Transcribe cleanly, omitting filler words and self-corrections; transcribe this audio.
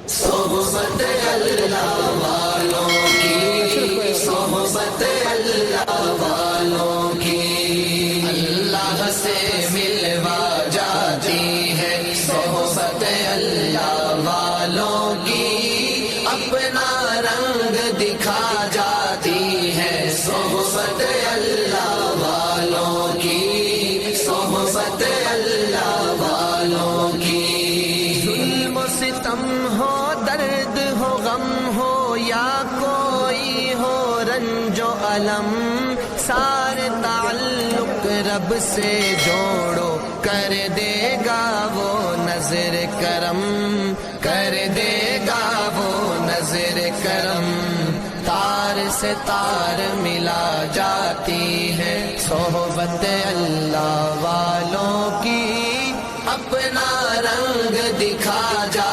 सोहबत अल्लाह वालों की, सोहबत अल्लाह वालों की अल्लाह से मिलवा जाती है। सोहबत अल्लाह वालों की अपना रंग दिखा जाती है। सोहबत अल्लाह वालों की, सोहबत अल्लाह वालों की। जुल्म सितम हो, दर्द हो, गम हो या कोई हो रंजो अलम, सारे ताल्लुक रब से जोड़ो, कर देगा वो नजर करम, कर देगा वो नजर करम। तार से तार मिला जाती है सोहबत अल्लाह वालों की, अपना रंग दिखा जा